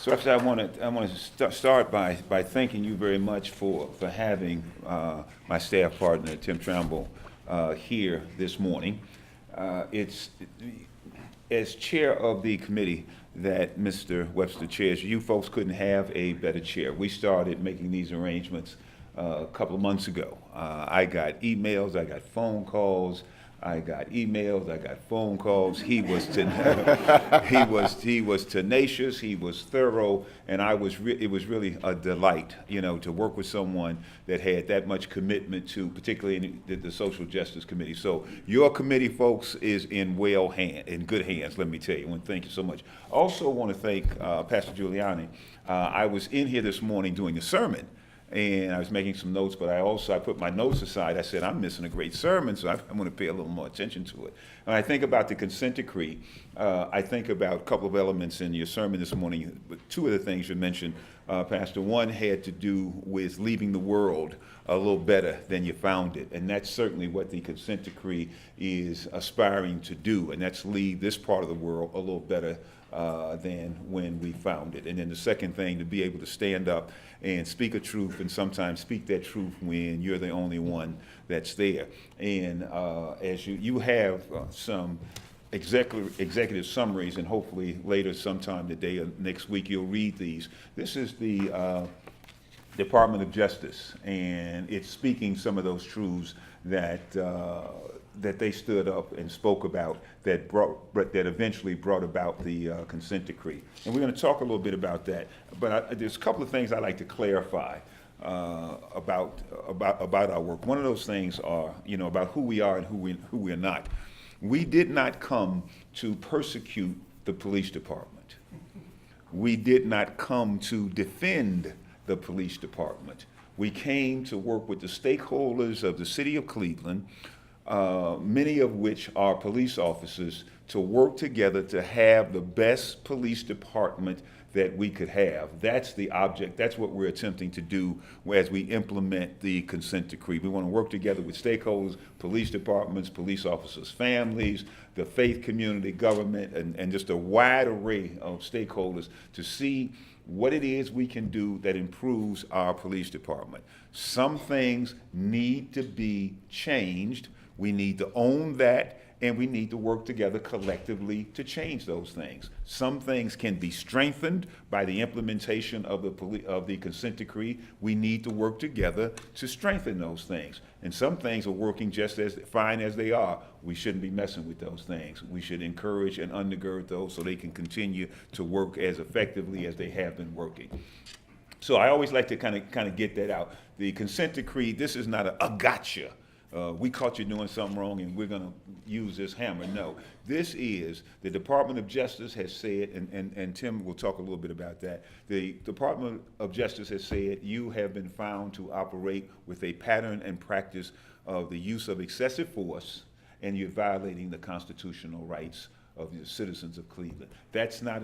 So actually, I want to start by thanking you very much for having my staff partner, Tim Tramble, here this morning. It's as chair of the committee that Mr. Webster chairs, you folks couldn't have a better chair. We started making these arrangements a couple of months ago. I got emails, I got phone calls, I got emails, I got phone calls. He was he was tenacious, he was thorough, and it was really a delight, to work with someone that had that much commitment to, particularly in the Social Justice Committee. So your committee, folks, is in good hands. Let me tell you. Thank you so much. Also, want to thank Pastor Giuliani. I was in here this morning doing a sermon, and I was making some notes, but I put my notes aside. I said, I'm missing a great sermon, so I'm going to pay a little more attention to it. When I think about the consent decree, I think about a couple of elements in your sermon this morning. But two of the things you mentioned, Pastor, one had to do with leaving the world a little better than you found it. And that's certainly what the consent decree is aspiring to do, and that's leave this part of the world a little better than when we found it. And then the second thing, to be able to stand up and speak a truth, and sometimes speak that truth when you're the only one that's there. And as you have some executive summaries, and hopefully later sometime today or next week you'll read these. This is the Department of Justice, and it's speaking some of those truths that they stood up and spoke about that eventually brought about the consent decree. And we're going to talk a little bit about that. But there's a couple of things I'd like to clarify about our work. One of those things are, about who we are and who we're not. We did not come to persecute the police department. We did not come to defend the police department. We came to work with the stakeholders of the city of Cleveland, many of which are police officers, to work together to have the best police department that we could have. That's the object. That's what we're attempting to do as we implement the consent decree. We want to work together with stakeholders, police departments, police officers' families, the faith community, government, and just a wide array of stakeholders to see what it is we can do that improves our police department. Some things need to be changed. We need to own that, and we need to work together collectively to change those things. Some things can be strengthened by the implementation of the consent decree. We need to work together to strengthen those things. And some things are working just as fine as they are. We shouldn't be messing with those things. We should encourage and undergird those so they can continue to work as effectively as they have been working. So I always like to kind of get that out. The consent decree, this is not a gotcha. We caught you doing something wrong and we're going to use this hammer. No, this is, the Department of Justice has said, and Tim will talk a little bit about that. The Department of Justice has said you have been found to operate with a pattern and practice of the use of excessive force, and you're violating the constitutional rights of the citizens of Cleveland. That's not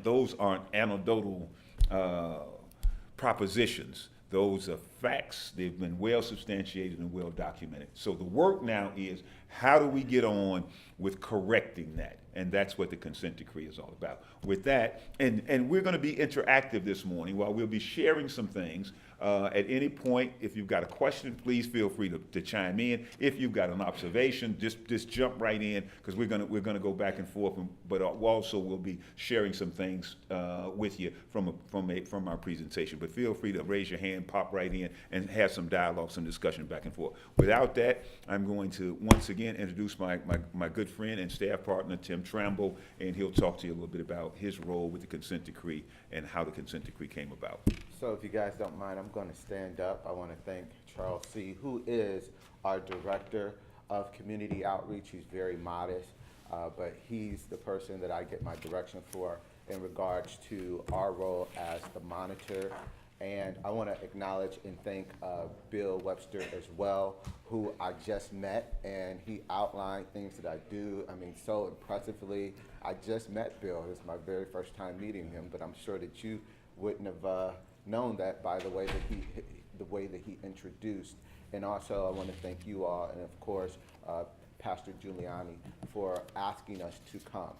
those aren't anecdotal propositions. Those are facts. They've been well substantiated and well documented. So the work now is, how do we get on with correcting that? And that's what the consent decree is all about. With that, and we're going to be interactive this morning. While we'll be sharing some things, at any point, if you've got a question, please feel free to chime in. If you've got an observation, just jump right in, because we're gonna go back and forth. But also we'll be sharing some things with you from our presentation. But feel free to raise your hand, pop right in, and have some dialogue, some discussion back and forth. Without that, I'm going to once again introduce my good friend and staff partner, Tim Tramble, and he'll talk to you a little bit about his role with the consent decree and how the consent decree came about. So if you guys don't mind, I'm going to stand up. I want to thank Charles C., who is our Director of Community Outreach. He's very modest, but he's the person that I get my direction for in regards to our role as the monitor. And I want to acknowledge and thank Bill Webster as well, who I just met, and he outlined things that I do, so impressively. I just met Bill. This is my very first time meeting him, but I'm sure that you wouldn't have known that by the way that he introduced. And also I want to thank you all, and of course Pastor Giuliani, for asking us to come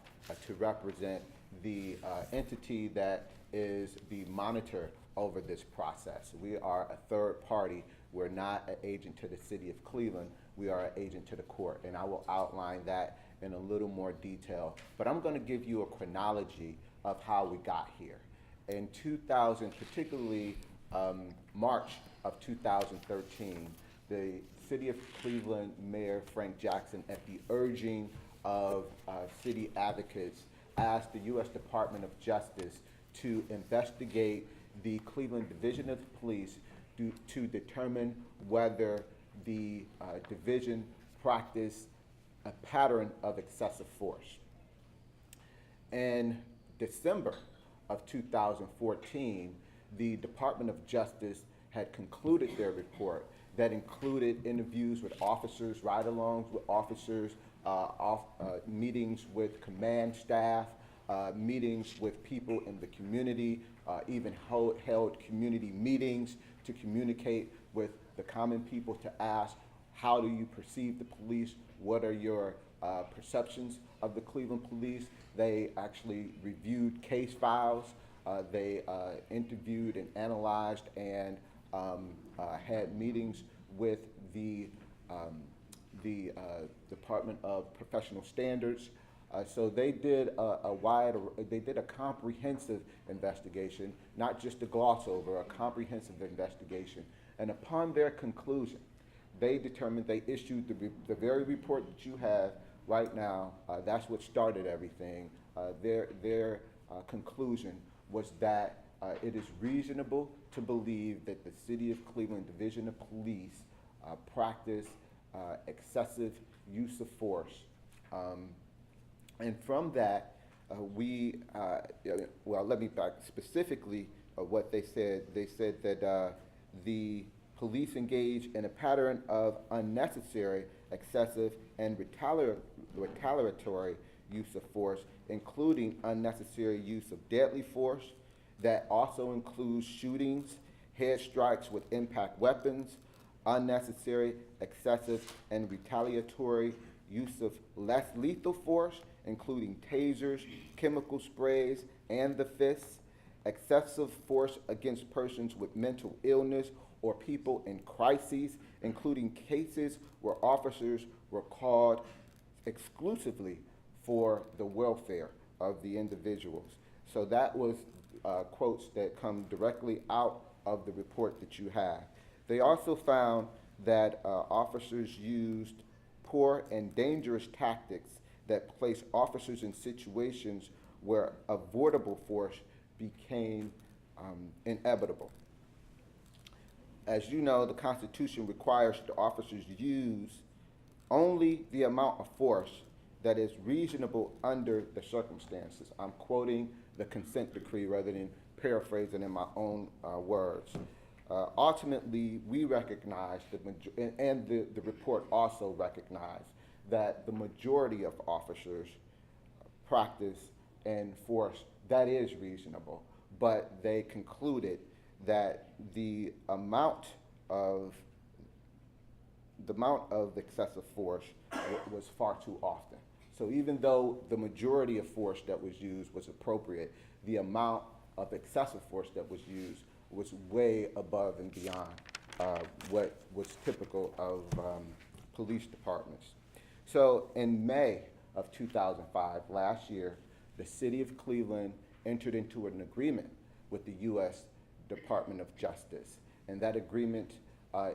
to represent the entity that is the monitor over this process. We are a third party. We're not an agent to the city of Cleveland. We are an agent to the court, and I will outline that in a little more detail. But I'm going to give you a chronology of how we got here. In 2000, particularly March of 2013, the City of Cleveland Mayor Frank Jackson, at the urging of city advocates, asked the U.S. Department of Justice to investigate the Cleveland Division of Police to determine whether the division practiced a pattern of excessive force. In December of 2014, the Department of Justice had concluded their report that included interviews with officers, ride-alongs with officers, meetings with command staff, meetings with people in the community, even held community meetings to communicate with the common people to ask, how do you perceive the police? What are your perceptions of the Cleveland police? They actually reviewed case files. They interviewed and analyzed and had meetings with the Department of Professional Standards. So they did a comprehensive investigation, not just a gloss over, a comprehensive investigation. And upon their conclusion, they determined, they issued the very report that you have right now. That's what started everything. Their conclusion was that it is reasonable to believe that the City of Cleveland Division of Police practiced excessive use of force. And from that, well, let me back specifically what they said. They said that the police engaged in a pattern of unnecessary, excessive, and retaliatory use of force, including unnecessary use of deadly force. That also includes shootings, head strikes with impact weapons, unnecessary, excessive, and retaliatory use of less lethal force, including tasers, chemical sprays, and the fists, excessive force against persons with mental illness or people in crises, including cases where officers were called exclusively for the welfare of the individuals. So that was quotes that come directly out of the report that you have. They also found that officers used poor and dangerous tactics that place officers in situations where avoidable force became inevitable. As you know, the Constitution requires the officers use only the amount of force that is reasonable under the circumstances. I'm quoting the consent decree rather than paraphrasing in my own words. Ultimately, we recognize, and the report also recognized, that the majority of officers practice and force that is reasonable, but they concluded that the amount of excessive force was far too often. So even though the majority of force that was used was appropriate, the amount of excessive force that was used was way above and beyond what was typical of police departments. So in May of 2005, last year, the City of Cleveland entered into an agreement with the U.S. Department of Justice, and that agreement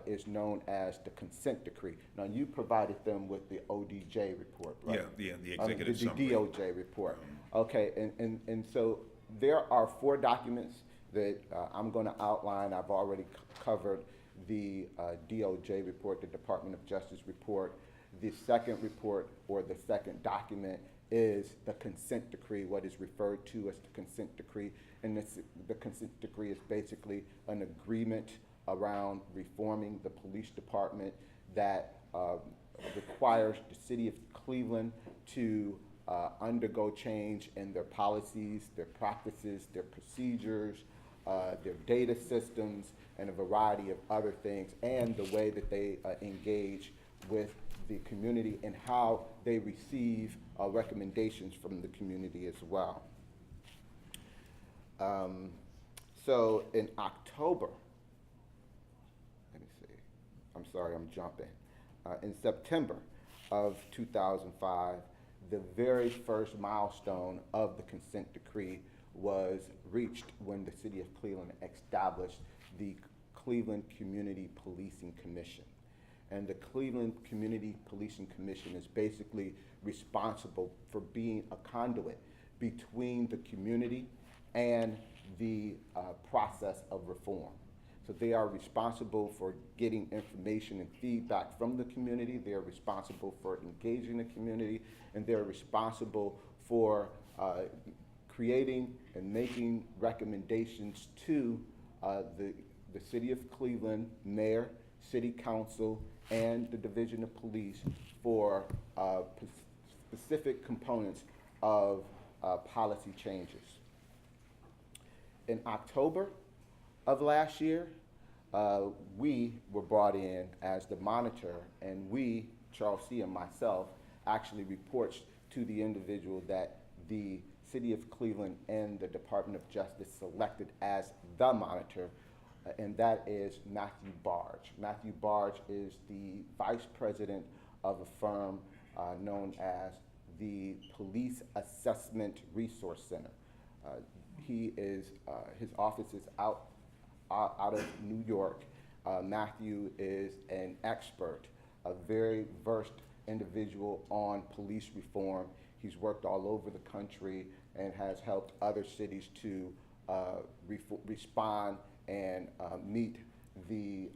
is known as the consent decree. Now, you provided them with the ODJ report, right? Yeah, the executive the summary. DOJ report. Okay, and so there are 4 documents that I'm going to outline. I've already covered the DOJ report, the Department of Justice report. The second report, or the second document, is the consent decree, what is referred to as the consent decree. And the consent decree is basically an agreement around reforming the police department that requires the City of Cleveland to undergo change in their policies, their practices, their procedures, their data systems, and a variety of other things, and the way that they engage with the community and how they receive recommendations from the community as well. Um, so in October, let me see, I'm sorry, I'm jumping. In September of 2005, the very first milestone of the consent decree was reached when the city of Cleveland established the Cleveland Community Policing Commission. And the Cleveland Community Policing Commission is basically responsible for being a conduit between the community and the process of reform. So they are responsible for getting information and feedback from the community. They are responsible for engaging the community, and they're responsible for creating and making recommendations to the City of Cleveland Mayor, City Council, and the Division of Police for specific components of policy changes. In October of last year, we were brought in as the monitor, and we, Charles C. and myself, actually reports to the individual that the City of Cleveland and the Department of Justice selected as the monitor, and that is Matthew Barge. Matthew Barge is the vice president of a firm known as the Police Assessment Resource Center. His office is out of New York. Matthew is an expert, a very versed individual on police reform. He's worked all over the country and has helped other cities to respond and meet the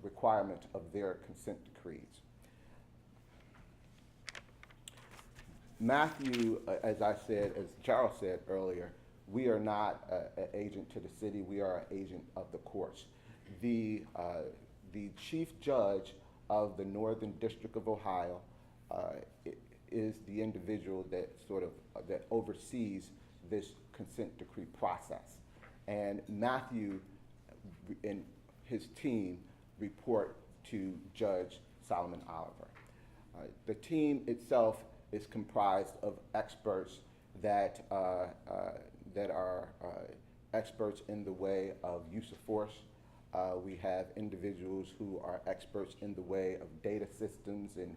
requirements of their consent decrees. Matthew, as I said, as Charles said earlier, we are not an agent to the city, we are an agent of the courts. The chief judge of the Northern District of Ohio is the individual that that oversees this consent decree process. And Matthew and his team report to Judge Solomon Oliver. The team itself is comprised of experts that are experts in the way of use of force. We have individuals who are experts in the way of data systems and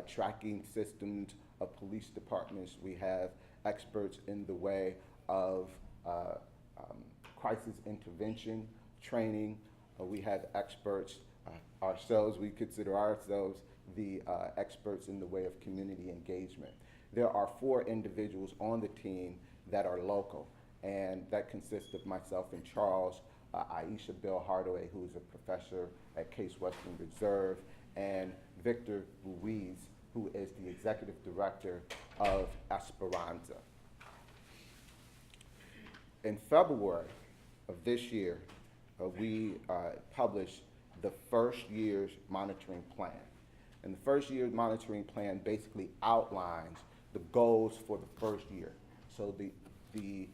tracking systems of police departments. We have experts in the way of crisis intervention training. We have experts ourselves. We consider ourselves the experts in the way of community engagement. There are 4 individuals on the team that are local, and that consists of myself and Charles, Aisha Bell Hardaway, who is a professor at Case Western Reserve, and Victor Ruiz, who is the executive director of Esperanza. In February of this year, we published the first year's monitoring plan. And the first year's monitoring plan basically outlines the goals for the first year. So the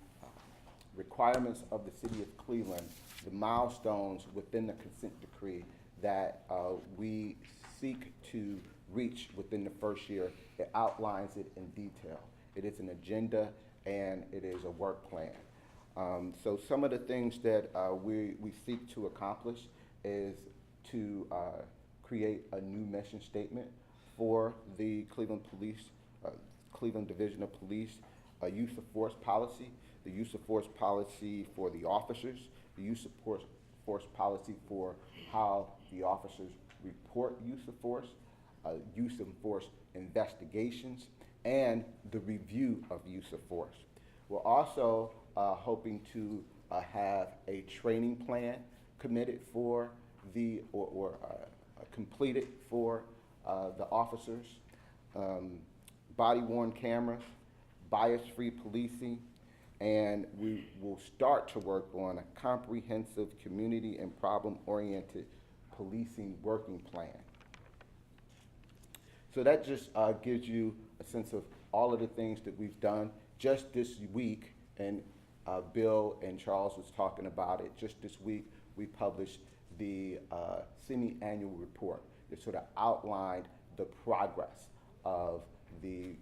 requirements of the city of Cleveland, the milestones within the consent decree that we seek to reach within the first year, it outlines it in detail. It is an agenda and it is a work plan. So some of the things that we seek to accomplish is to create a new mission statement for the Cleveland Police, Cleveland Division of Police, a use of force policy, the use of force policy for the officers, the use of force policy for how the officers report use of force, use of force investigations, and the review of use of force. We're also hoping to have a training plan committed for the, or completed for the officers, body-worn cameras, bias-free policing, and we will start to work on a comprehensive community and problem-oriented policing working plan. So that just gives you a sense of all of the things that we've done just this week, and Bill and Charles was talking about it. Just this week, we published the semi-annual report that sort of outlined the progress of the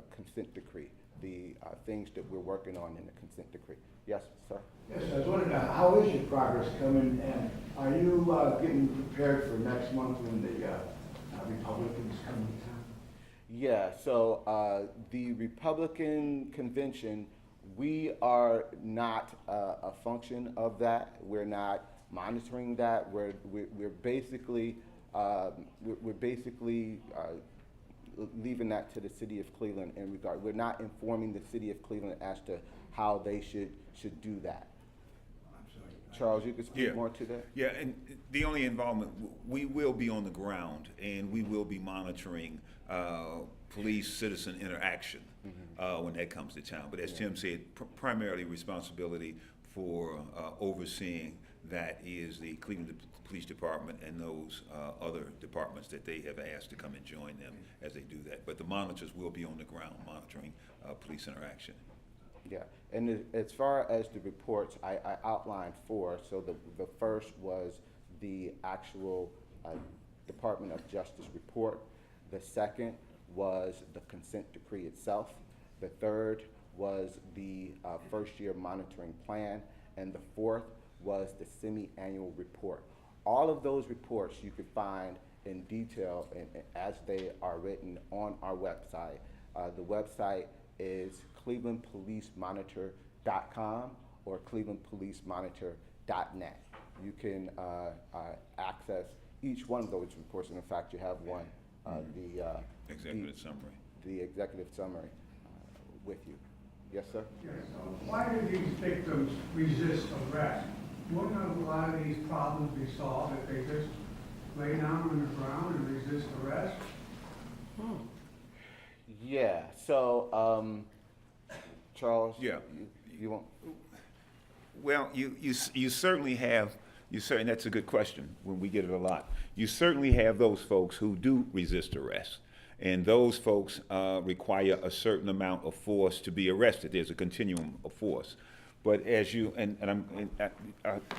consent decree. the things that we're working on in the consent decree. Yes, sir? Yes, I was wondering, how is your progress coming, and are you getting prepared for next month when the Republicans come to town? Yeah, so the Republican convention, we are not a function of that. We're not monitoring that. We're basically leaving that to the city of Cleveland in regard. We're not informing the city of Cleveland as to how they should do that. I'm sorry. Charles, you can speak Yeah. more to that? Yeah, and the only involvement, we will be on the ground and we will be monitoring police-citizen interaction when that comes to town. But as Tim said, primarily responsibility for overseeing that is the Cleveland Police Department and those other departments that they have asked to come and join them as they do that. But the monitors will be on the ground monitoring police interaction. Yeah, and as far as the reports, I outlined four. So the first was the actual Department of Justice report. The second was the consent decree itself. The third was the first-year monitoring plan. And the fourth was the semi-annual report. All of those reports you can find in detail as they are written on our website. The website is clevelandpolicemonitor.com or clevelandpolicemonitor.net. You can access each one of those reports, and in fact, you have one, Executive summary. the executive summary with you. Yes, sir? Yes, so why do these victims resist arrest? Wouldn't a lot of these problems be solved if they just lay down on the ground and resist arrest? Yeah, so, Charles? Yeah. You want? Well, you certainly have, that's a good question, when we get it a lot. You certainly have those folks who do resist arrest. And those folks require a certain amount of force to be arrested. There's a continuum of force. But as you,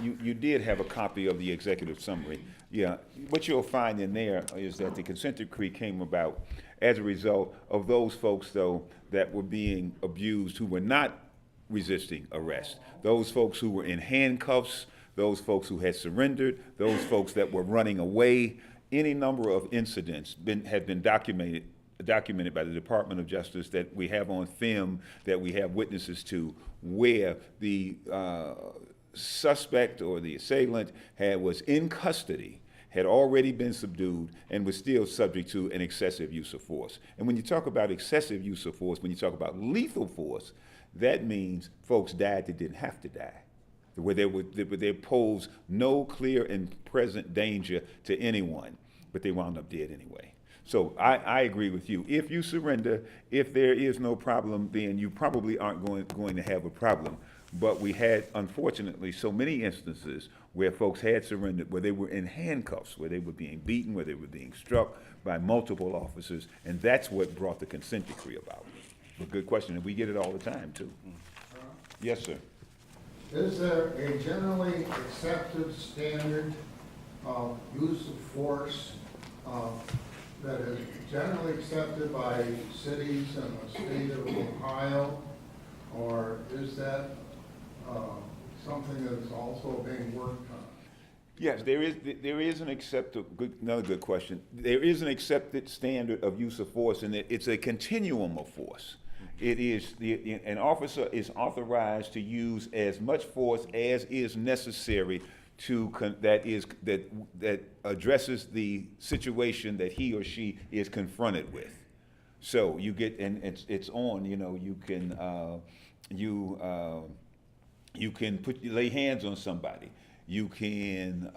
you did have a copy of the executive summary. Yeah, what you'll find in there is that the consent decree came about as a result of those folks, though, that were being abused who were not resisting arrest. Those folks who were in handcuffs, those folks who had surrendered, those folks that were running away. Any number of incidents have been documented by the Department of Justice that we have on film, that we have witnesses to, where the suspect or the assailant was in custody, had already been subdued, and was still subject to an excessive use of force. And when you talk about excessive use of force, when you talk about lethal force, that means folks died that didn't have to die, where they pose no clear and present danger to anyone, but they wound up dead anyway. So I agree with you. If you surrender, if there is no problem, then you probably aren't going to have a problem. But we had, unfortunately, so many instances where folks had surrendered, where they were in handcuffs, where they were being beaten, where they were being struck by multiple officers, and that's what brought the consent decree about. But good question, and we get it all the time, too. Yes, sir. Is there a generally accepted standard of use of force that is generally accepted by cities in the state of Ohio? Or is that something that is also being worked on? Yes, there is an another good question. There is an accepted standard of use of force, and it's a continuum of force. It is an officer is authorized to use as much force as is necessary that addresses the situation that he or she is confronted with. So you get, and it's on. You can lay hands on somebody. You can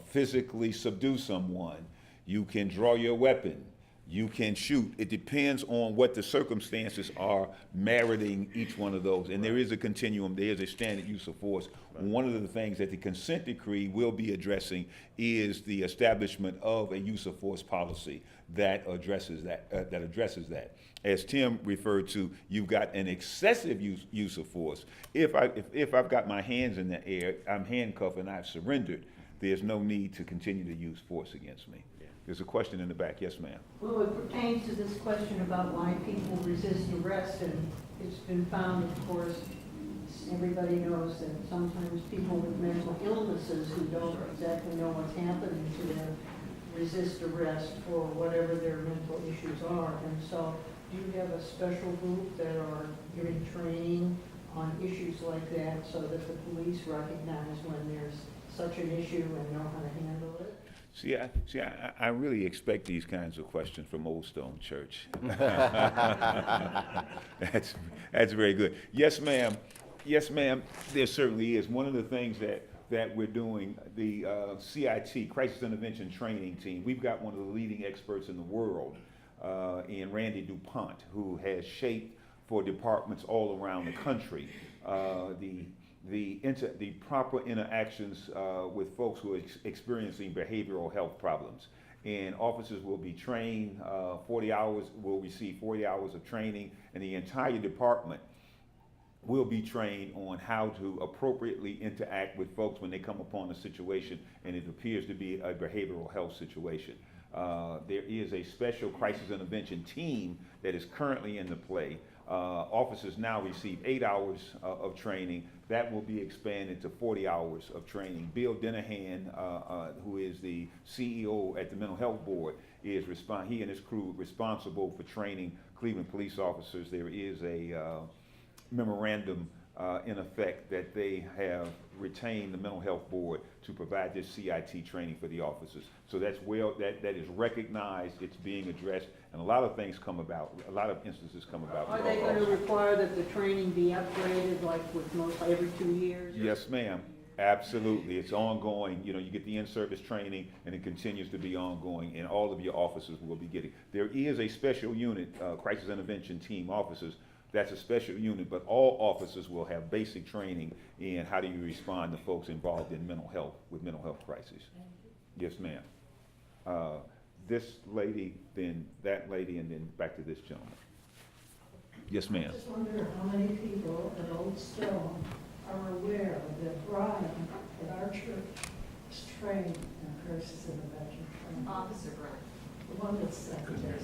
physically subdue someone. You can draw your weapon. You can shoot. It depends on what the circumstances are meriting each one of those. And there is a continuum. There is a standard use of force. One of the things that the consent decree will be addressing is the establishment of a use of force policy that addresses that. As Tim referred to, you've got an excessive use of force. If I've got my hands in the air, I'm handcuffed and I've surrendered, there's no need to continue to use force against me. There's a question in the back. Yes, ma'am. Well, it pertains to this question about why people resist arrest, and it's been found, of course, everybody knows that sometimes people with mental illnesses who don't exactly know what's happening to them resist arrest for whatever their mental issues are. And so, do you have a special group that are giving training on issues like that so that the police recognize when there's such an issue and know how to handle it? I really expect these kinds of questions from Old Stone Church. That's very good. Yes, ma'am. Yes, ma'am. There certainly is. One of the things that we're doing, the CIT, Crisis Intervention Training Team, we've got one of the leading experts in the world in Randy DuPont, who has shaped for departments all around the country the proper interactions with folks who are experiencing behavioral health problems. And officers will be trained 40 hours, will receive 40 hours of training, and the entire department will be trained on how to appropriately interact with folks when they come upon a situation and it appears to be a behavioral health situation. There is a special crisis intervention team that is currently in the play. Officers now receive 8 hours of training. That will be expanded to 40 hours of training. Bill Dennehan, who is the CEO at the Mental Health Board, he and his crew responsible for training Cleveland police officers. There is a memorandum in effect that they have retained the Mental Health Board to provide this CIT training for the officers. So that is recognized, it's being addressed, and a lot of things come about, a lot of instances come about. Are they going to require that the training be upgraded like with most every 2 years? Yes, ma'am. Absolutely. It's ongoing. You know, you get the in-service training and it continues to be ongoing, and all of your officers will be getting. There is a special unit, crisis intervention team officers. That's a special unit, but all officers will have basic training in how do you respond to folks involved in mental health, with mental health crises. Yes, ma'am. This lady, then that lady, and then back to this gentleman. Yes, ma'am. I just wonder how many people at Old Stone are aware that Brian at our church is trained in crisis intervention training. Officer Brian. The one that's secretary.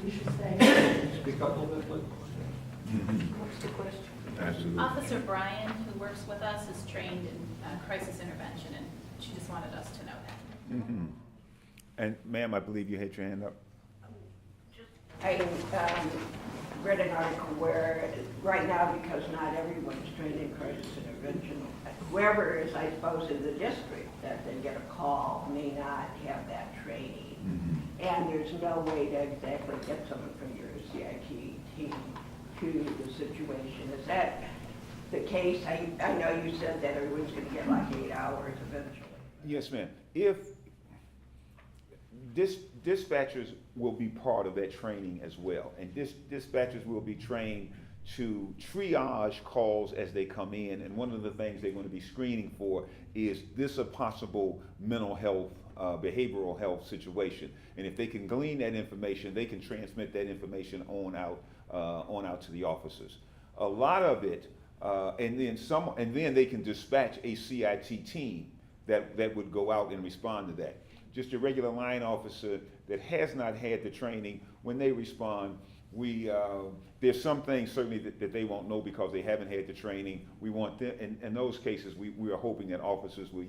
You should thank him. Speak up a little bit, please. What's the question? Absolutely. Officer Brian, who works with us, is trained in crisis intervention, and she just wanted us to know that. Mm-hmm. And ma'am, I believe you had your hand up. I read an article where right now, because not everyone's trained in crisis intervention, whoever is, I suppose, in the district that they get a call may not have that training. Mm-hmm. And there's no way to exactly get someone from your CIT team to the situation. Is that the case? I know you said that everyone's going to get like 8 hours eventually. Yes, ma'am. If dispatchers will be part of that training as well, and dispatchers will be trained to triage calls as they come in, and one of the things they're going to be screening for is this a possible mental health, behavioral health situation, and if they can glean that information, they can transmit that information on out to the officers. A lot of it, and then they can dispatch a CIT team that would go out and respond to that. Just a regular line officer that has not had the training, when they respond, there's some things certainly that they won't know because they haven't had the training. We want them, in those cases, we are hoping that officers will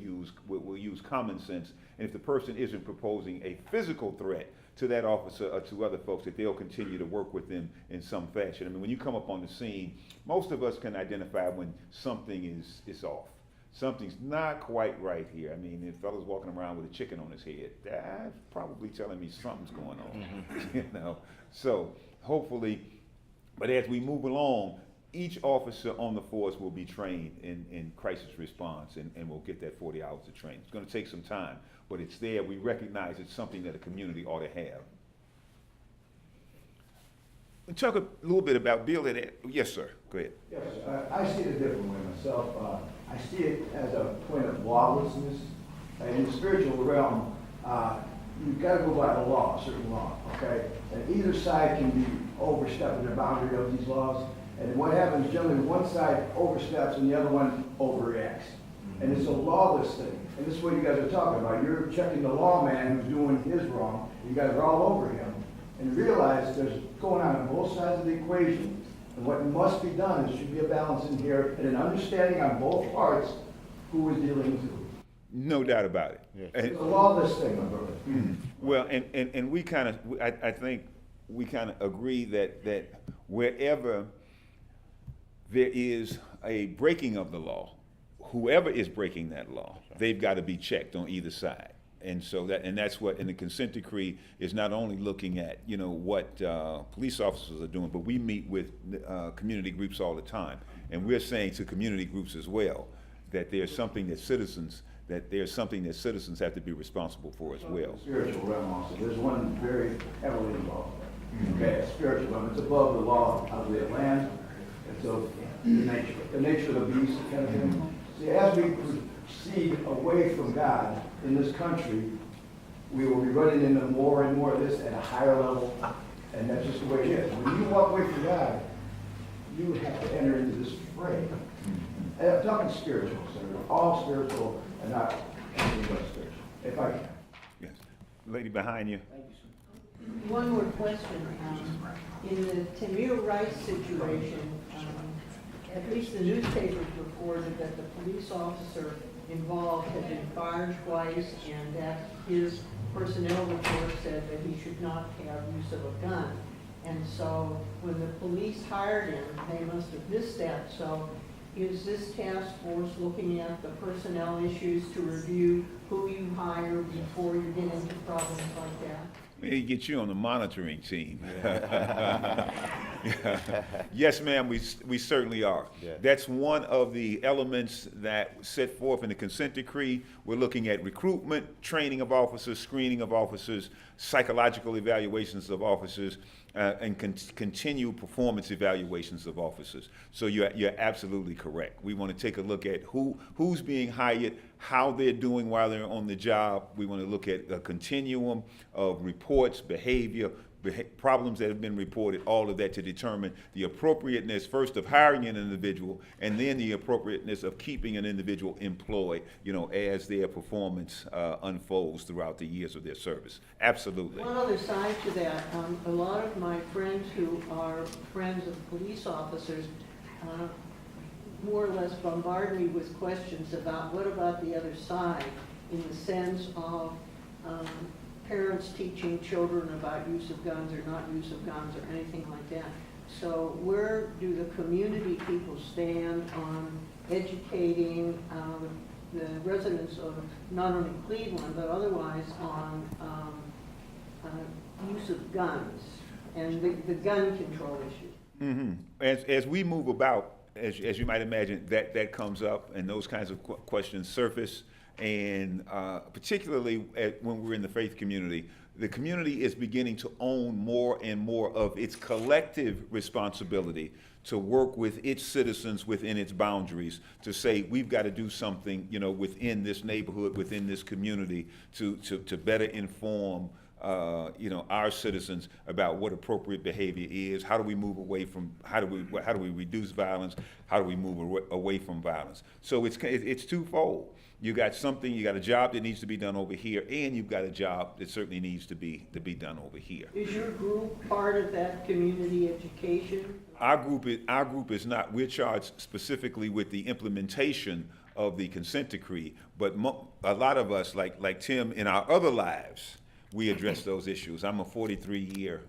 use common sense. And if the person isn't proposing a physical threat to that officer or to other folks, that they'll continue to work with them in some fashion. I mean, when you come up on the scene, most of us can identify when something is off. Something's not quite right here. I mean, if fella's walking around with a chicken on his head, that's probably telling me something's going on, you know? So hopefully, but as we move along, each officer on the force will be trained in crisis response, and we'll get that 40 hours of training. It's gonna take some time, but it's there. We recognize it's something that a community ought to have. Talk a little bit about Bill. Yes, sir. Go ahead. Yes, I see it a different way myself. I see it as a point of lawlessness. In the spiritual realm, you've got to go by the law, a certain law, okay? And either side can be overstepping the boundary of these laws. And what happens generally, one side oversteps and the other one overreacts. And it's a lawless thing. And this is what you guys are talking about. You're checking the lawman who's doing his wrong. You guys are all over him. And realize there's going on both sides of the equation. And what must be done is should be a balance in here and an understanding on both parts who we're dealing with. No doubt about it. And- It's a lawless thing, my brother. Well, and we kind of, I think we kind of agree that wherever there is a breaking of the law, whoever is breaking that law, they've got to be checked on either side. And so that's what, and the consent decree is not only looking at, what police officers are doing, but we meet with community groups all the time. And we're saying to community groups as well, that there's something that citizens have to be responsible for as well. Spiritual realm also. There's one very heavily involved. Okay, spiritual realm. It's above the law of the land. It's of the nature of the beast kind of thing. See, as we proceed away from God in this country, we will be running into more and more of this at a higher level, and that's just the way it is. When you walk away from God, you have to enter into this fray. And I'm talking spiritual, sir. All spiritual and not anything but spiritual, if I can. Yes. Lady behind you. One more question. In the Tamir Rice situation, at least the newspapers reported that the police officer involved had been fired twice and that his personnel report said that he should not have use of a gun. And so when the police hired him, they must have missed that. So is this task force looking at the personnel issues to review who you hire before you get into problems like that? Maybe get you on the monitoring team. Yes, ma'am, we certainly are. Yeah. That's one of the elements that set forth in the consent decree. We're looking at recruitment, training of officers, screening of officers, psychological evaluations of officers, and continued performance evaluations of officers. So you're absolutely correct. We want to take a look at who's being hired, how they're doing while they're on the job. We want to look at a continuum of reports, behavior, problems that have been reported, all of that to determine the appropriateness first of hiring an individual and then the appropriateness of keeping an individual employed, as their performance unfolds throughout the years of their service. Absolutely. One other side to that, a lot of my friends who are friends of police officers more or less bombard me with questions about what about the other side in the sense of parents teaching children about use of guns or not use of guns or anything like that. So where do the community people stand on educating the residents of not only Cleveland but otherwise on use of guns and the gun control issue? Mm-hmm. As we move about, as you might imagine, that comes up and those kinds of questions surface. And particularly when we're in the faith community, the community is beginning to own more and more of its collective responsibility to work with its citizens within its boundaries to say we've got to do something, within this neighborhood, within this community to better inform our citizens about what appropriate behavior is. How do we move away from? How do we reduce violence? How do we move away from violence? So it's twofold. You got a job that needs to be done over here, and you've got a job that certainly needs to be done over here. Is your group part of that community education? Our group is not. We're charged specifically with the implementation of the consent decree, but a lot of us, like Tim, in our other lives, we address those issues. I'm a 43-year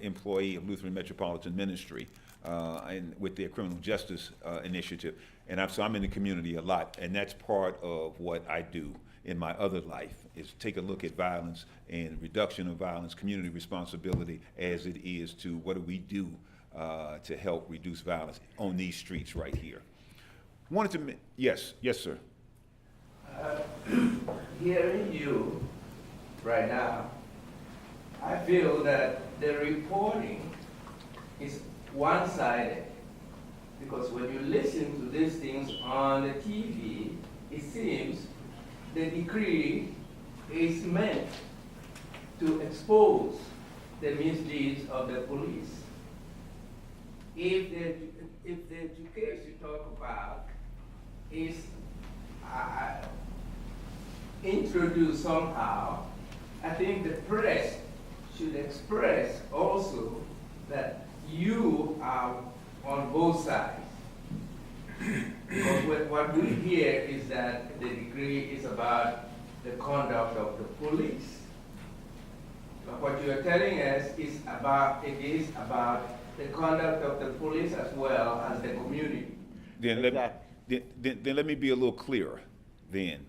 employee of Lutheran Metropolitan Ministry and with their criminal justice initiative. And so I'm in the community a lot, and that's part of what I do in my other life, is take a look at violence and reduction of violence, community responsibility, as it is to what do we do to help reduce violence on these streets right here. Yes, sir. Hearing you right now, I feel that the reporting is one-sided. Because when you listen to these things on the TV, it seems the decree is meant to expose the misdeeds of the police. If the education you talk about is introduce somehow, I think the press should express also that you are on both sides. Because what we hear is that the decree is about the conduct of the police. But what you are telling us is about, it is about the conduct of the police as well as the community. Then let me be a little clearer then.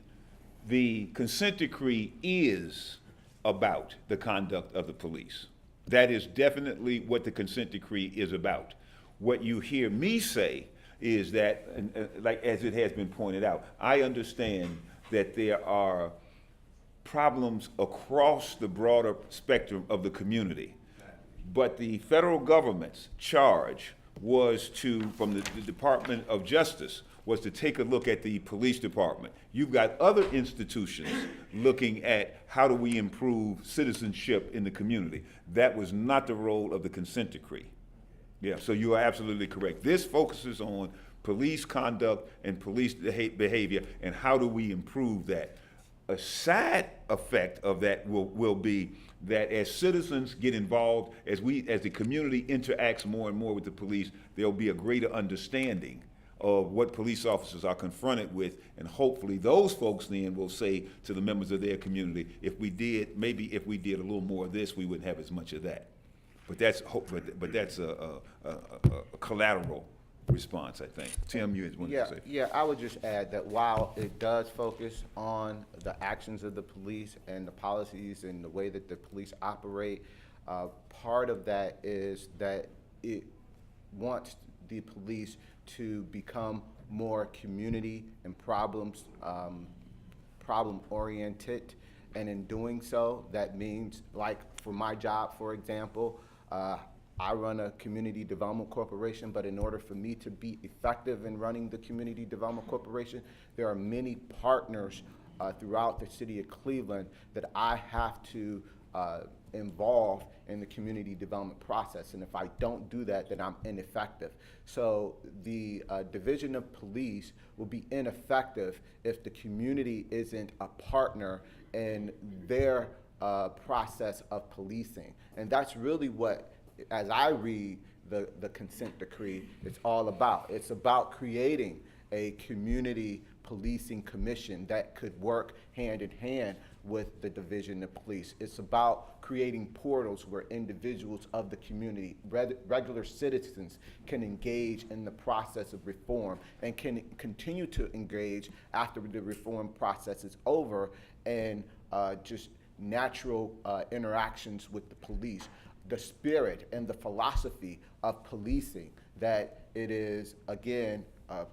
The consent decree is about the conduct of the police. That is definitely what the consent decree is about. What you hear me say is that, like as it has been pointed out, I understand that there are problems across the broader spectrum of the community. But the federal government's charge was to, from the Department of Justice, was to take a look at the police department. You've got other institutions looking at how do we improve citizenship in the community. That was not the role of the consent decree. Yeah, so you are absolutely correct. This focuses on police conduct and police behavior and how do we improve that. A side effect of that will be that as citizens get involved, as the community interacts more and more with the police, there'll be a greater understanding of what police officers are confronted with, and hopefully those folks then will say to the members of their community, maybe if we did a little more of this, we wouldn't have as much of that. But that's a collateral response, I think. Tim, you wanted to say? Yeah, I would just add that while it does focus on the actions of the police and the policies and the way that the police operate, part of that is that it wants the police to become more community and problem oriented. And in doing so, that means, like for my job, for example, I run a community development corporation, but in order for me to be effective in running the community development corporation, there are many partners throughout the city of Cleveland that I have to involve in the community development process. And if I don't do that, then I'm ineffective. So the Division of Police will be ineffective if the community isn't a partner in their process of policing. And that's really what, as I read the consent decree, it's all about. It's about creating a community policing commission that could work hand in hand with the Division of Police. It's about creating portals where individuals of the community, regular citizens, can engage in the process of reform and can continue to engage after the reform process is over, and just natural interactions with the police. The spirit and the philosophy of policing, that it is, again,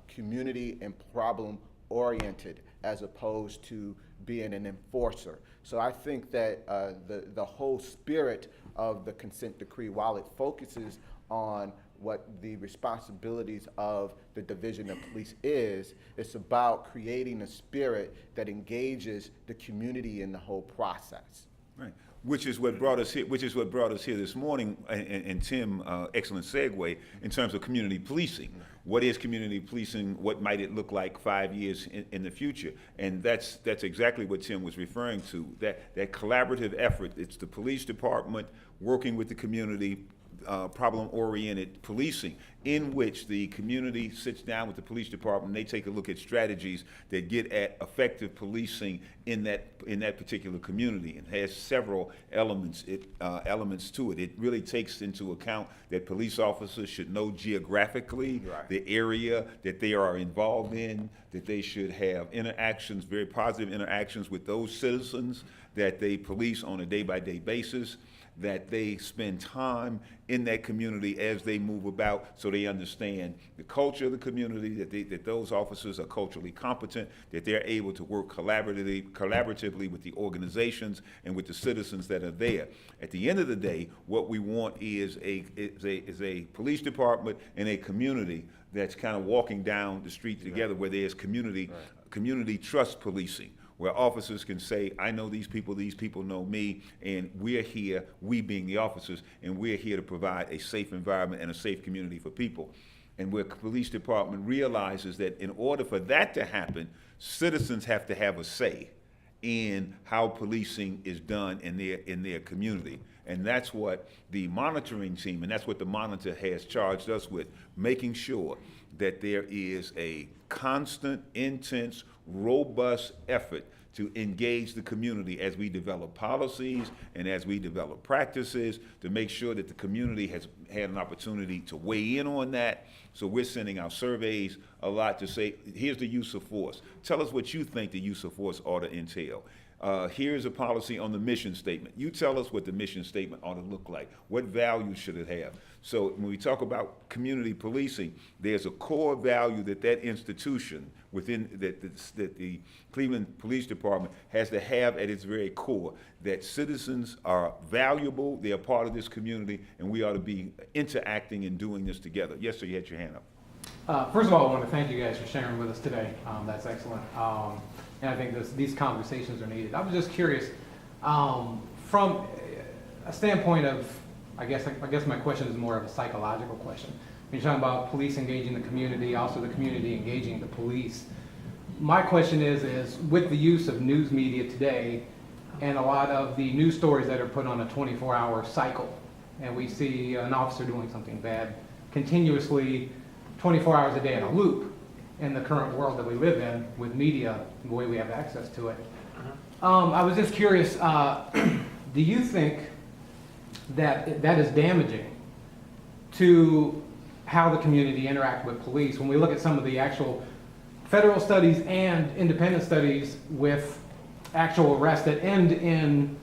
community and problem oriented as opposed to being an enforcer. So I think that the whole spirit of the consent decree, while it focuses on what the responsibilities of the Division of Police is, it's about creating a spirit that engages the community in the whole process. Right. Which is what brought us here. Which is what brought us here this morning. And Tim, excellent segue in terms of community policing. What is community policing? What might it look like 5 years in the future? And that's exactly what Tim was referring to. That collaborative effort. It's the police department working with the community. Problem-oriented policing, in which the community sits down with the police department and they take a look at strategies that get at effective policing in that particular community, and has several elements to it. It really takes into account that police officers should know geographically the area that they are involved in, that they should have interactions, very positive interactions with those citizens that they police on a day-by-day basis, that they spend time in that community as they move about, so they understand the culture of the community, that those officers are culturally competent, that they're able to work collaboratively with the organizations and with the citizens that are there. At the end of the day, what we want is a police department and a community that's kind of walking down the street together, where there's community trust policing, where officers can say, I know these people know me, and we're here, we being the officers, and we're here to provide a safe environment and a safe community for people. and where the police department realizes that in order for that to happen, citizens have to have a say in how policing is done in their community. And that's what the monitoring team, and that's what the monitor has charged us with, making sure that there is a constant, intense, robust effort to engage the community as we develop policies and as we develop practices, to make sure that the community has had an opportunity to weigh in on that. So we're sending out surveys a lot to say, here's the use of force. Tell us what you think the use of force ought to entail. Here's a policy on the mission statement. You tell us what the mission statement ought to look like. What values should it have? So when we talk about community policing, there's a core value that that institution within that the Cleveland Police Department has to have at its very core, that citizens are valuable, they are part of this community, and we ought to be interacting and doing this together. Yes, sir, you had your hand up. First of all, I want to thank you guys for sharing with us today. That's excellent. And I think these conversations are needed. I was just curious, from a standpoint of, I guess my question is more of a psychological question. When you're talking about police engaging the community, also the community engaging the police. My question is with the use of news media today and a lot of the news stories that are put on a 24-hour cycle, and we see an officer doing something bad continuously 24 hours a day in a loop in the current world that we live in with media, the way we have access to it. I was just curious, do you think that that is damaging to how the community interact with police? When we look at some of the actual federal studies and independent studies with actual arrests that end in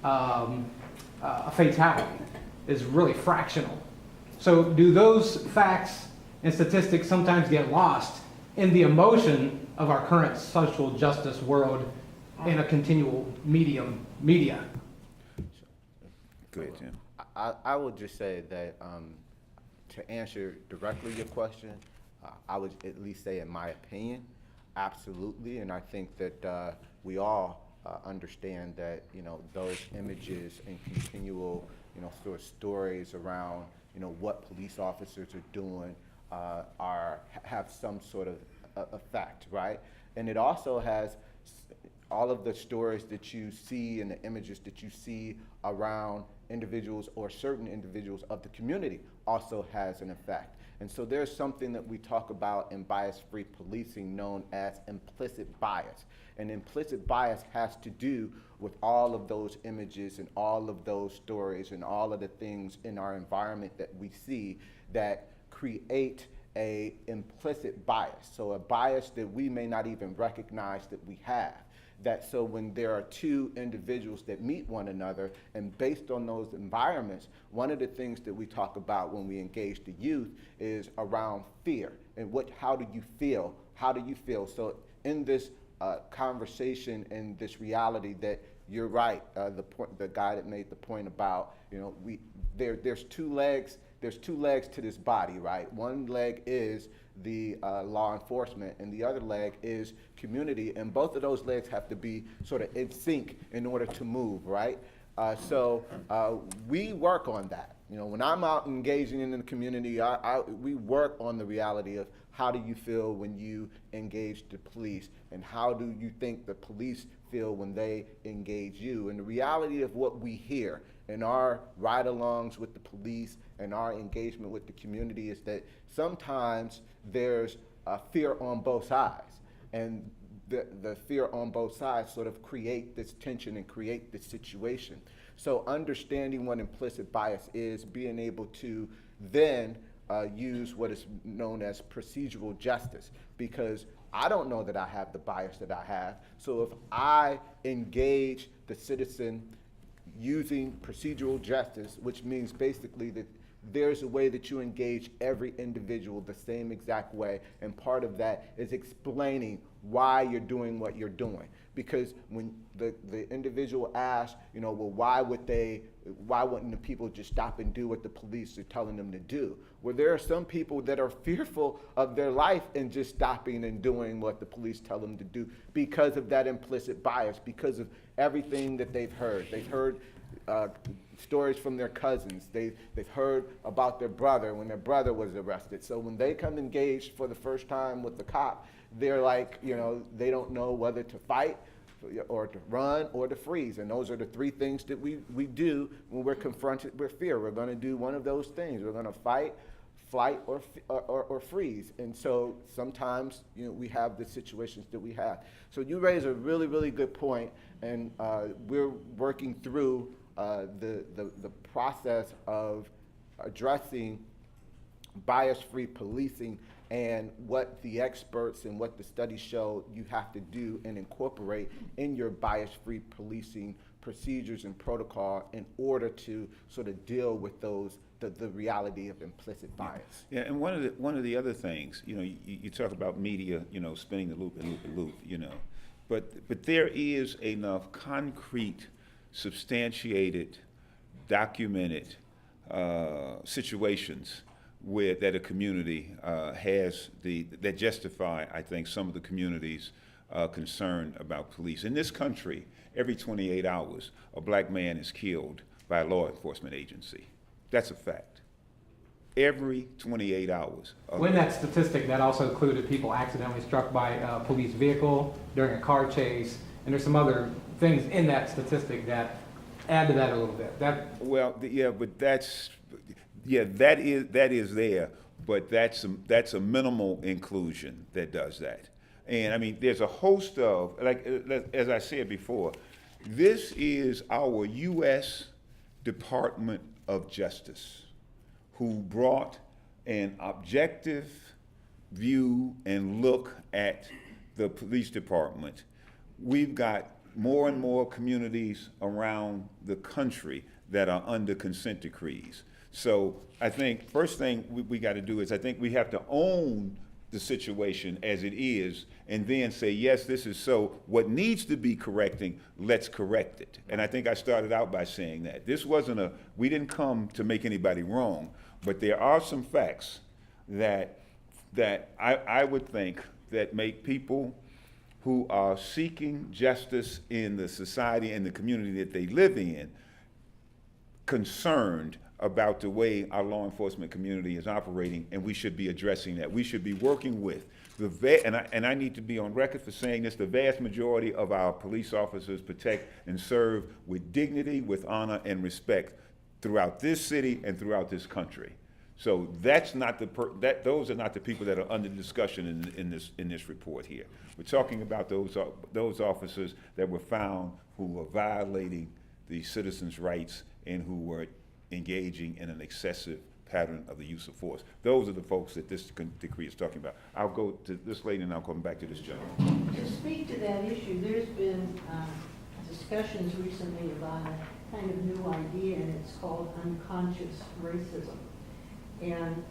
a fatality is really fractional. So do those facts and statistics sometimes get lost in the emotion of our current social justice world in a continual media? Go ahead, Tim. I would just say that to answer directly your question, I would at least say, in my opinion, absolutely. And I think that we all understand that, those images and continual, sort of stories around, what police officers are doing have some sort of effect, right? And it also has all of the stories that you see and the images that you see around individuals or certain individuals of the community also has an effect. And so there's something that we talk about in bias-free policing known as implicit bias. And implicit bias has to do with all of those images and all of those stories and all of the things in our environment that we see that create a implicit bias. So a bias that we may not even recognize that we have. That so when there are two individuals that meet one another, and based on those environments, one of the things that we talk about when we engage the youth is around fear. And how do you feel? How do you feel? So in this conversation and this reality that you're right, the guy that made the point about, there's two legs to this body, right? One leg is the law enforcement, and the other leg is community, and both of those legs have to be sort of in sync in order to move, right? So we work on that. When I'm out engaging in the community, we work on the reality of how do you feel when you engage the police, and how do you think the police feel when they engage you? And the reality of what we hear in our ride-alongs with the police and our engagement with the community is that sometimes there's fear on both sides. And the fear on both sides sort of create this tension and create this situation. So understanding what implicit bias is, being able to then use what is known as procedural justice, because I don't know that I have the bias that I have. So if I engage the citizen using procedural justice, which means basically that there's a way that you engage every individual the same exact way, and part of that is explaining why you're doing what you're doing. Because when the individual asks, well, why wouldn't the people just stop and do what the police are telling them to do? Well, there are some people that are fearful of their life and just stopping and doing what the police tell them to do because of that implicit bias, because of everything that they've heard. They've heard stories from their cousins. They've heard about their brother when their brother was arrested. So when they come engaged for the first time with the cop, they're like, you know, they don't know whether to fight or to run or to freeze. And those are the three things that we do when we're confronted with fear. We're going to do one of those things. We're going to fight, flight, or freeze. And so sometimes, you know, we have the situations that we have. So you raise a really, really good point, and we're working through the process of addressing bias-free policing and what the experts and what the studies show you have to do and incorporate in your bias-free policing procedures and protocol in order to sort of deal with those, the reality of implicit bias. Yeah, and one of the other things, you know, you talk about media, you know, spinning the loop and loop and loop, you know, but there is enough concrete, substantiated, documented situations where that a community has that justify, I think, some of the community's concern about police. In this country, every 28 hours, a black man is killed by a law enforcement agency. That's a fact. Every 28 hours. When that statistic, that also included people accidentally struck by a police vehicle during a car chase, and there's some other things in that statistic that add to that a little bit. That is there, but that's a minimal inclusion that does that. And I mean, there's a host of, like, as I said before, this is our U.S. Department of Justice, who brought an objective view and look at the police department. We've got more and more communities around the country that are under consent decrees. So I think first thing we got to do is I think we have to own the situation as it is, and then say, yes, this is so. What needs to be correcting, let's correct it. And I think I started out by saying that. This wasn't we didn't come to make anybody wrong, but there are some facts that I would think that make people who are seeking justice in the society and the community that they live in concerned about the way our law enforcement community is operating, and we should be addressing that. We should be working with and I need to be on record for saying this, the vast majority of our police officers protect and serve with dignity, with honor, and respect throughout this city and throughout this country. So that's not those are not the people that are under discussion in this report here. We're talking about those officers that were found who were violating the citizens' rights and who were engaging in an excessive pattern of the use of force. Those are the folks that this decree is talking about. I'll go to this lady and I'll come back to this gentleman. To speak to that issue, there's been discussions recently about a kind of new idea, and it's called unconscious racism. And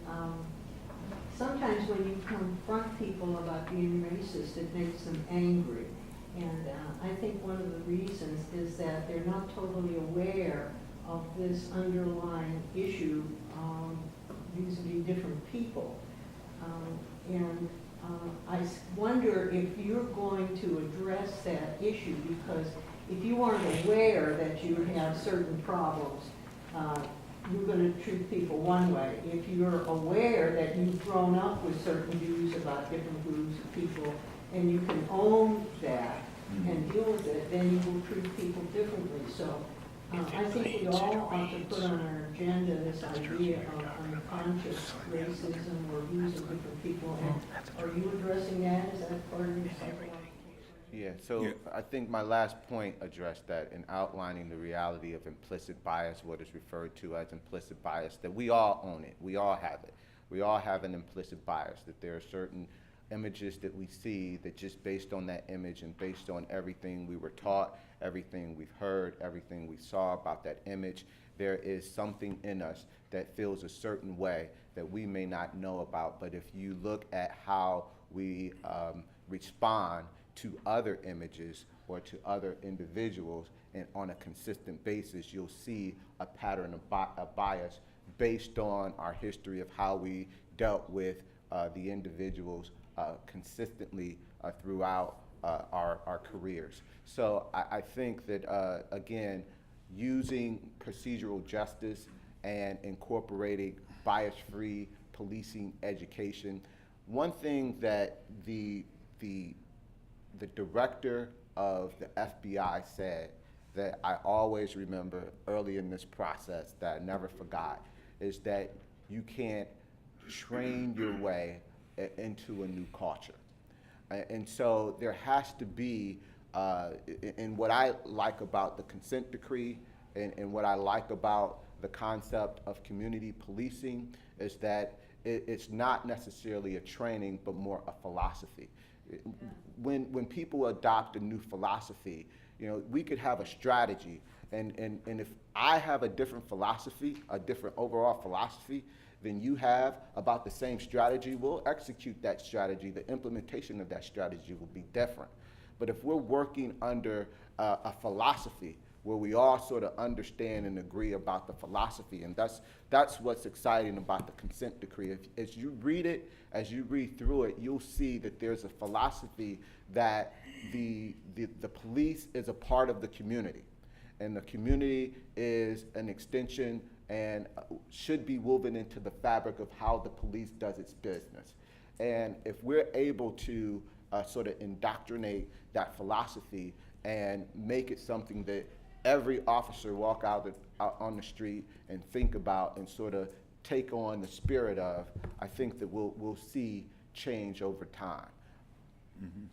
sometimes when you confront people about being racist, it makes them angry. And I think one of the reasons is that they're not totally aware of this underlying issue vis-a-vis different people. I wonder if you're going to address that issue, because if you aren't aware that you have certain problems, you're going to treat people one way. If you're aware that you've grown up with certain views about different groups of people, and you can own that and deal with it, then you will treat people differently. So I think we all ought to put on our agenda this idea of unconscious racism or views of different people. And are you addressing that? Is that part of your psychology? Yeah, so I think my last point addressed that in outlining the reality of implicit bias, what is referred to as implicit bias, that we all own it. We all have it. We all have an implicit bias, that there are certain images that we see that just based on that image and based on everything we were taught, everything we've heard, everything we saw about that image, there is something in us that feels a certain way that we may not know about. But if you look at how we respond to other images or to other individuals, and on a consistent basis, you'll see a pattern of bias based on our history of how we dealt with the individuals consistently throughout our careers. So I think that, again, using procedural justice and incorporating bias-free policing education. One thing that the director of the FBI said that I always remember early in this process that I never forgot is that you can't train your way into a new culture. And so there has to be, and what I like about the consent decree and what I like about the concept of community policing is that it's not necessarily a training, but more a philosophy. When people adopt a new philosophy, you know, we could have a strategy, and if I have a different philosophy, a different overall philosophy than you have about the same strategy, we'll execute that strategy. The implementation of that strategy will be different. But if we're working under a philosophy where we all sort of understand and agree about the philosophy, and that's what's exciting about the consent decree. As you read it, as you read through it, you'll see that there's a philosophy that the police is a part of the community, and the community is an extension and should be woven into the fabric of how the police does its business. And if we're able to sort of indoctrinate that philosophy and make it something that every officer walk out on the street and think about and sort of take on the spirit of, I think that we'll see change over time. Mm-hmm.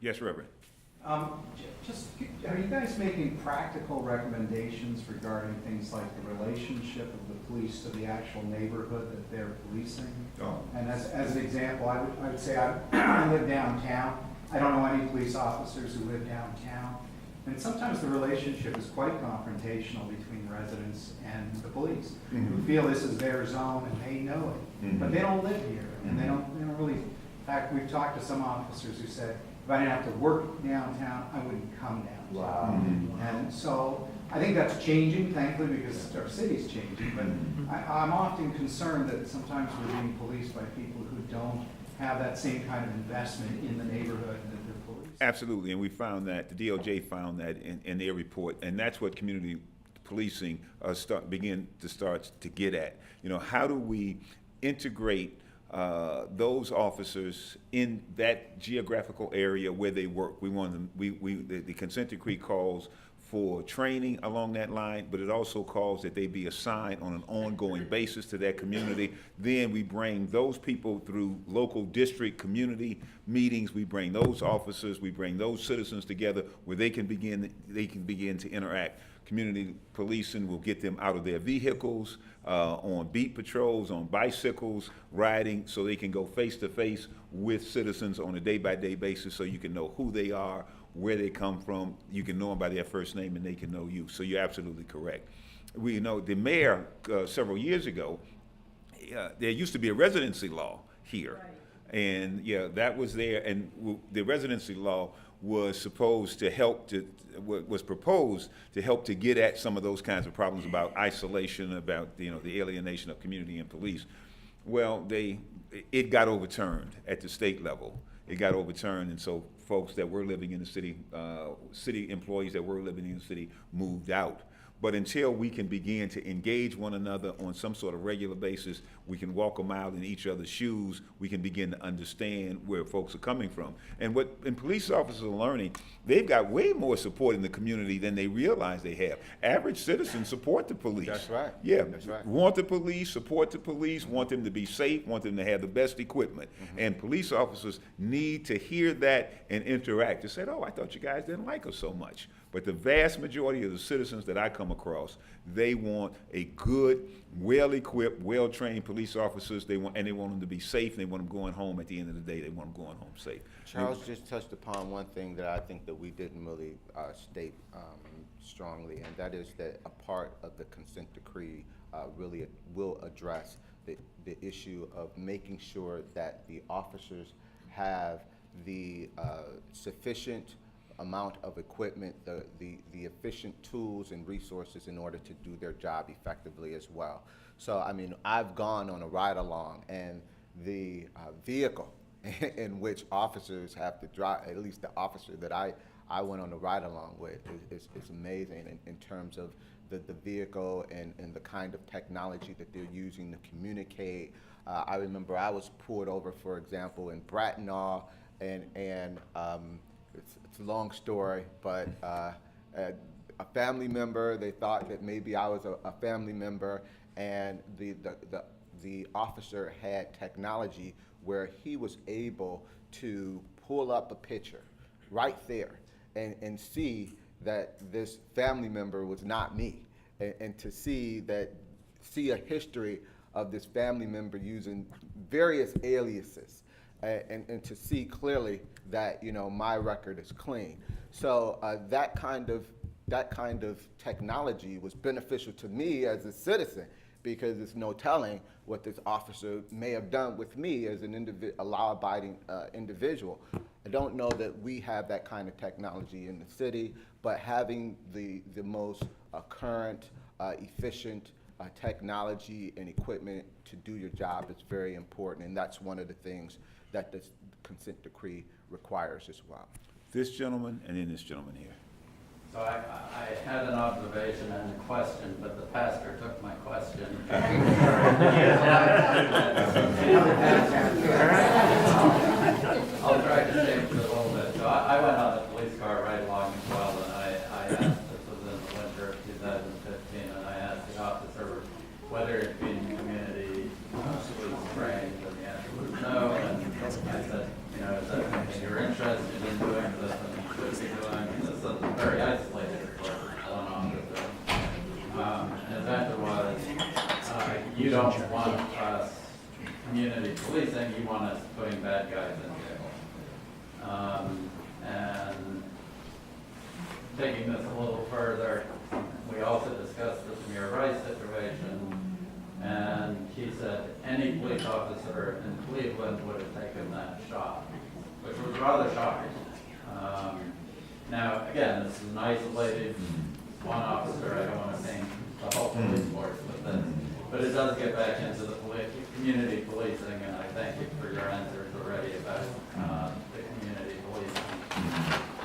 Yes, Reverend. Just, are you guys making practical recommendations regarding things like the relationship of the police to the actual neighborhood that they're policing? Oh. And as an example, I would say I live downtown. I don't know any police officers who live downtown. And sometimes the relationship is quite confrontational between residents and the police, who feel this is their zone and they know it. But they don't live here, and they don't really, in fact, we've talked to some officers who said, if I didn't have to work downtown, I wouldn't come downtown. Wow. And so I think that's changing, thankfully, because our city's changing. But I'm often concerned that sometimes we're being policed by people who don't have that same kind of investment in the neighborhood that they're policing. Absolutely, and we found that, the DOJ found that in their report, and that's what community policing begin to start to get at. You know, how do we integrate those officers in that geographical area where they work? We want them. The consent decree calls for training along that line, but it also calls that they be assigned on an ongoing basis to that community. Then we bring those people through local district community meetings. We bring those officers, we bring those citizens together where they can begin to interact. Community policing will get them out of their vehicles, on beat patrols, on bicycles, riding, so they can go face to face with citizens on a day-by-day basis, so you can know who they are, where they come from. You can know them by their first name and they can know you. So you're absolutely correct. We know the mayor, several years ago, there used to be a residency law here. Right. And yeah, that was there, and the residency law was proposed to help to get at some of those kinds of problems about isolation, about the alienation of community and police. Well, it got overturned at the state level. It got overturned, and so folks that were living in the city, city employees that were living in the city, moved out. But until we can begin to engage one another on some sort of regular basis, we can walk a mile in each other's shoes, we can begin to understand where folks are coming from. And police officers are learning, they've got way more support in the community than they realize they have. Average citizens support the police. That's right. Yeah, that's right. Want the police, support the police, want them to be safe, want them to have the best equipment. And police officers need to hear that and interact. They said, oh, I thought you guys didn't like us so much. But the vast majority of the citizens that I come across, they want a good, well-equipped, well-trained police officers. They want them to be safe, and they want them going home at the end of the day. They want them going home safe. Charles just touched upon one thing that I think that we didn't really state strongly, and that is that a part of the consent decree really will address the issue of making sure that the officers have the sufficient amount of equipment, the efficient tools and resources in order to do their job effectively as well. So, I mean, I've gone on a ride along, and the vehicle in which officers have to drive, at least the officer that I I went on a ride-along with. It's amazing in terms of the vehicle and the kind of technology that they're using to communicate. I remember I was pulled over, for example, in Bracknell, and it's a long story, but a family member, they thought that maybe I was a family member, and the officer had technology where he was able to pull up a picture right there and see that this family member was not me, and to see a history of this family member using various aliases, and to see clearly that, you know, my record is clean. So that kind of technology was beneficial to me as a citizen, because there's no telling what this officer may have done with me as a law-abiding individual. I don't know that we have that kind of technology in the city, but having the most current, efficient technology and equipment to do your job is very important, and that's one of the things that this consent decree requires as well. This gentleman and then this gentleman here. So I had an observation and a question, but the pastor took my question. I'll try to change it a little bit. So I went on the police car ride along as well, and I asked, this was in the winter of 2015, and I asked the officer whether he'd been community police trained, and the answer was no. And I said, you know, is that something you're interested in doing? Is that something you should be doing? And this is very isolated for one officer. And his answer was, you don't want us community policing, you want us putting bad guys in jail. And taking this a little further, we also discussed the Samir Rice situation, and he said any police officer in Cleveland would have taken that shot, which was rather shocking. Now, again, this is an isolated one officer. I don't want to paint the whole police force with this, but it does get back into the community policing, and I thank you for your answers already about the community policing.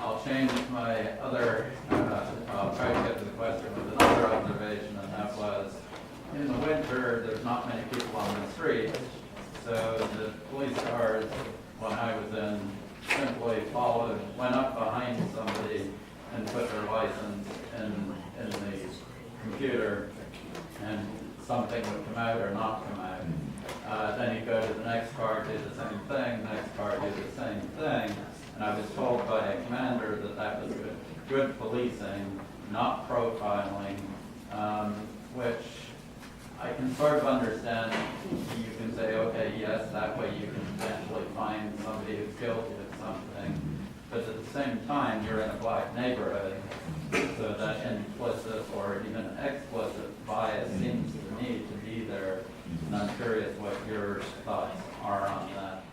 I'll change my other, I'll try to get to the question with another observation, and that was, in the winter, there's not many people on the street, so the police cars, when I was in, simply went up behind somebody and put their license in the computer, and something would come out or not come out. Then you go to the next car, do the same thing, next car, do the same thing. And I was told by a commander that that was good policing, not profiling, which I can sort of understand. You can say, okay, yes, that way you can potentially find somebody who's guilty of something. But at the same time, you're in a black neighborhood, so that implicit or even explicit bias seems to me to be there. And I'm curious what your thoughts are on that.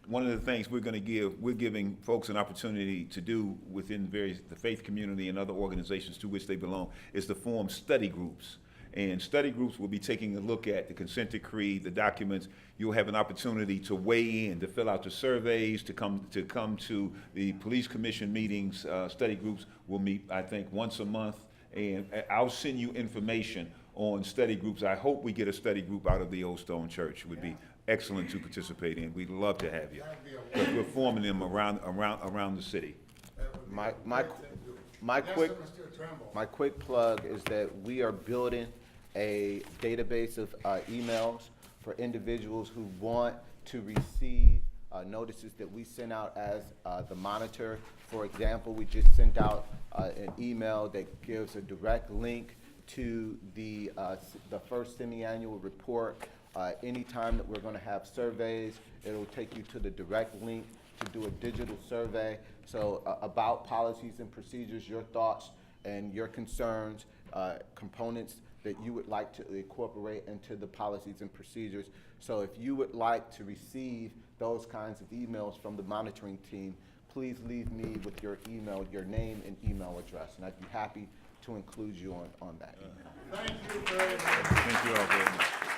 One of the things we're giving folks an opportunity to do within the faith community and other organizations to which they belong is to form study groups. And study groups will be taking a look at the consent decree, the documents. You'll have an opportunity to weigh in, to fill out the surveys, to come to the police commission meetings. Study groups will meet, I think, once a month. And I'll send you information on study groups. I hope we get a study group out of the Old Stone Church. It would be excellent to participate in. We'd love to have you. Because we're forming them around the city. My quick plug is that we are building a database of emails for individuals who want to receive notices that we send out as the monitor. For example, we just sent out an email that gives a direct link to the first semi-annual report. Anytime that we're going to have surveys, it'll take you to the direct link to do a digital survey. So about policies and procedures, your thoughts and your concerns, components that you would like to incorporate into the policies and procedures. So if you would like to receive those kinds of emails from the monitoring team, please leave me with your email, your name and email address, and I'd be happy to include you on that email. Thank you very much. Thank you all very much.